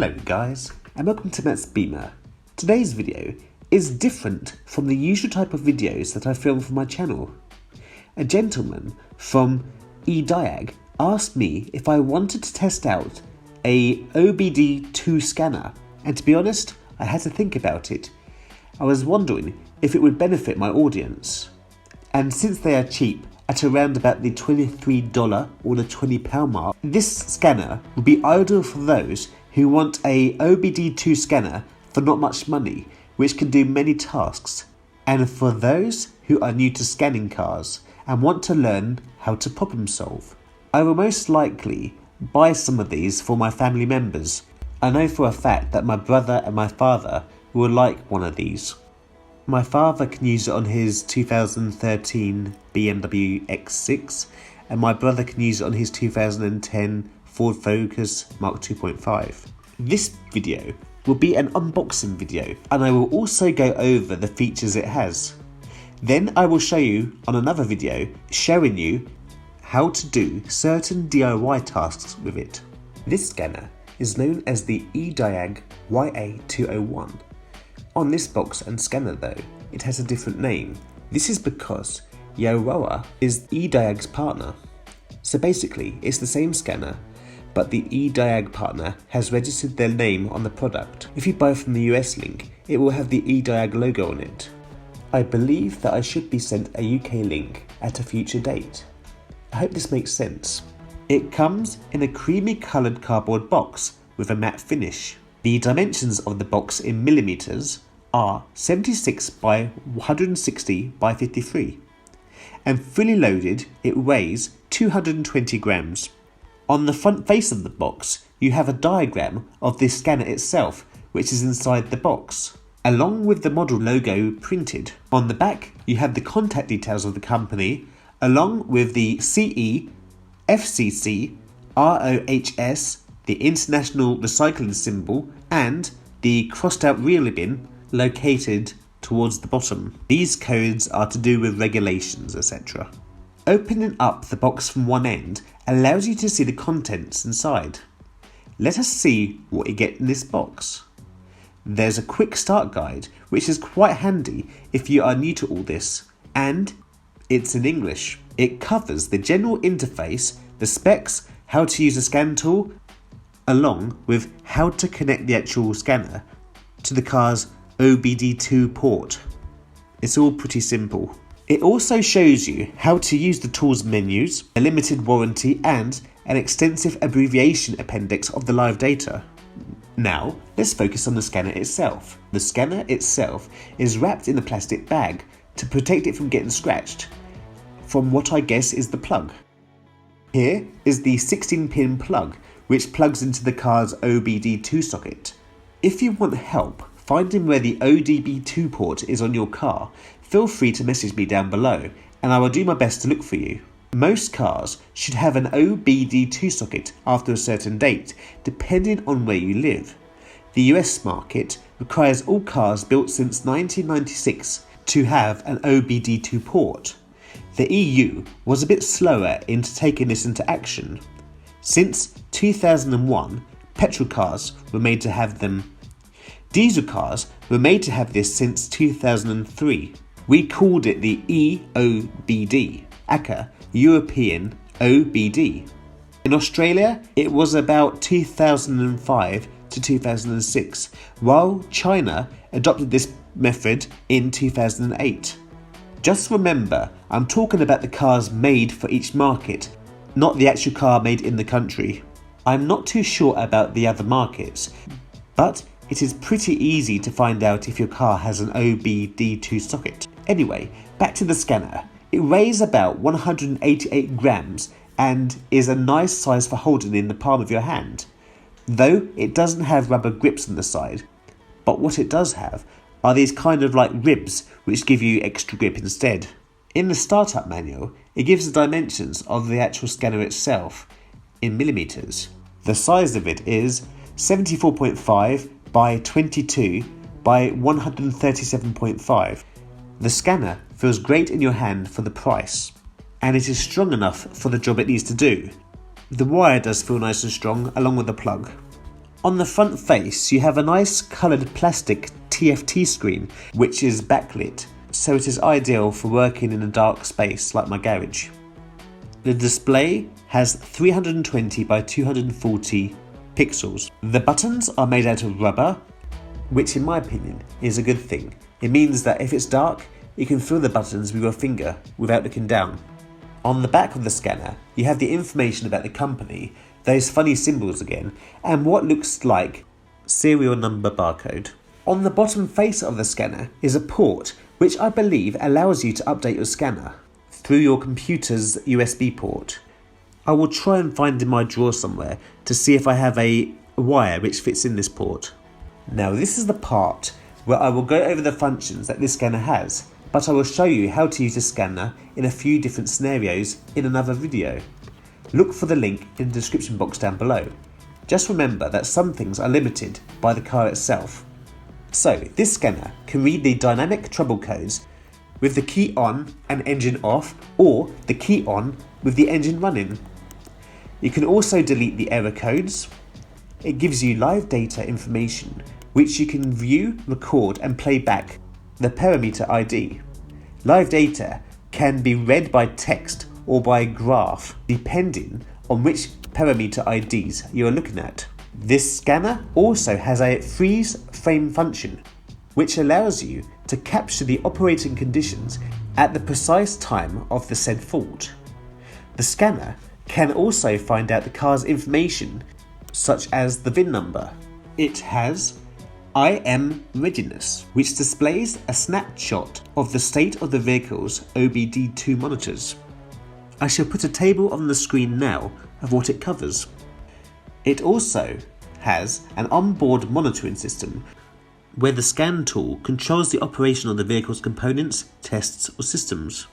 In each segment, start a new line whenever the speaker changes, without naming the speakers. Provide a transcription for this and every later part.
Hello guys, and welcome to mattsbeamer. Today's video is different from the usual type of videos that I film for my channel. A gentleman from Ediag asked me if I wanted to test out a OBD2 scanner, and to be honest, I had to think about it. I was wondering if it would benefit my audience, and since they are cheap at around about the $23 or the £20 mark, this scanner would be ideal for those who want a OBD2 scanner for not much money, which can do many tasks, and for those who are new to scanning cars and want to learn how to problem solve. I will most likely buy some of these for my family members. I know for a fact that my brother and my father will like one of these. My father can use it on his 2013 BMW X6, and my brother can use it on his 2010 Ford Focus Mark 2.5. This video will be an unboxing video, and I will also go over the features it has. Then I will show you on another video showing you how to do certain DIY tasks with it. This scanner is known as the Ediag YA201. On this box and scanner though, it has a different name. This is because YA210 is Ediag's partner. So basically, it's the same scanner, but the Ediag partner has registered their name on the product. If you buy from the US link, it will have the Ediag logo on it. I believe that I should be sent a UK link at a future date. I hope this makes sense. It comes in a creamy coloured cardboard box with a matte finish. The dimensions of the box in millimeters are 76 by 160 by 53, and fully loaded it weighs 220 grams. On the front face of the box you have a diagram of the scanner itself, which is inside the box, along with the model logo printed. On the back you have the contact details of the company, along with the CE, FCC, ROHS, the International Recycling symbol, and the crossed out relay bin located towards the bottom. These codes are to do with regulations, etc. Opening up the box from one end allows you to see the contents inside. Let us see what you get in this box. There's a quick start guide, which is quite handy if you are new to all this, and it's in English. It covers the general interface, the specs, how to use a scan tool, along with how to connect the actual scanner to the car's OBD2 port. It's all pretty simple. It also shows you how to use the tools menus, a limited warranty, and an extensive abbreviation appendix of the live data. Now, let's focus on the scanner itself. The scanner itself is wrapped in a plastic bag to protect it from getting scratched from what I guess is the plug. Here is the 16-pin plug, which plugs into the car's OBD2 socket. If you want help finding where the OBD2 port is on your car, feel free to message me down below and I will do my best to look for you. Most cars should have an OBD2 socket after a certain date, depending on where you live. The US market requires all cars built since 1996 to have an OBD2 port. The EU was a bit slower into taking this into action. Since 2001, petrol cars were made to have them. Diesel cars were made to have this since 2003. We called it the EOBD, aka European OBD. In Australia, it was about 2005 to 2006, while China adopted this method in 2008. Just remember, I'm talking about the cars made for each market, not the actual car made in the country. I'm not too sure about the other markets, but it is pretty easy to find out if your car has an OBD2 socket. Anyway, back to the scanner. It weighs about 188 grams and is a nice size for holding in the palm of your hand, though it doesn't have rubber grips on the side. But what it does have are these kind of like ribs which give you extra grip instead. In the startup manual, it gives the dimensions of the actual scanner itself in millimeters. The size of it is 74.5 by 22 by 137.5. The scanner feels great in your hand for the price, and it is strong enough for the job it needs to do. The wire does feel nice and strong along with the plug. On the front face, you have a nice coloured plastic TFT screen, which is backlit, so it is ideal for working in a dark space like my garage. The display has 320 by 240 pixels. The buttons are made out of rubber, which in my opinion is a good thing. It means that if it's dark, you can feel the buttons with your finger without looking down. On the back of the scanner, you have the information about the company, those funny symbols again, and what looks like serial number barcode. On the bottom face of the scanner is a port which I believe allows you to update your scanner through your computer's USB port. I will try and find in my drawer somewhere to see if I have a wire which fits in this port. Now this is the part where I will go over the functions that this scanner has, but I will show you how to use the scanner in a few different scenarios in another video. Look for the link in the description box down below. Just remember that some things are limited by the car itself. So this scanner can read the dynamic trouble codes with the key on and engine off, or the key on with the engine running. You can also delete the error codes. It gives you live data information which you can view, record and play back the parameter ID. Live data can be read by text or by graph depending on which parameter IDs you are looking at. This scanner also has a freeze frame function which allows you to capture the operating conditions at the precise time of the said fault. The scanner can also find out the car's information such as the VIN number. It has IM readiness, which displays a snapshot of the state of the vehicle's OBD2 monitors. I shall put a table on the screen now of what it covers. It also has an onboard monitoring system where the scan tool controls the operation of the vehicle's components, tests or systems.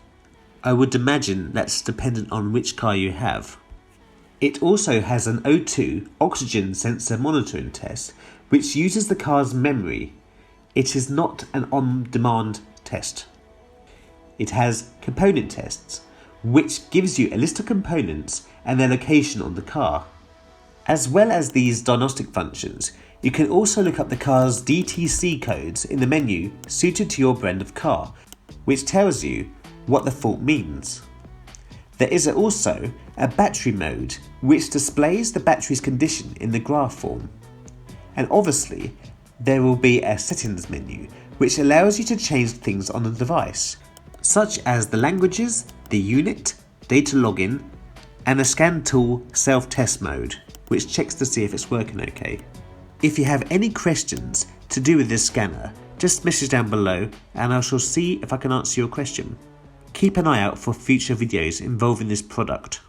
I would imagine that's dependent on which car you have. It also has an O2 oxygen sensor monitoring test which uses the car's memory. It is not an on-demand test. It has component tests, which gives you a list of components and their location on the car. As well as these diagnostic functions, you can also look up the car's DTC codes in the menu suited to your brand of car, which tells you what the fault means. There is also a battery mode which displays the battery's condition in the graph form. And obviously, there will be a settings menu which allows you to change things on the device, such as the languages, the unit, data login, and a scan tool self-test mode, which checks to see if it's working okay. If you have any questions to do with this scanner, just message down below and I shall see if I can answer your question. Keep an eye out for future videos involving this product.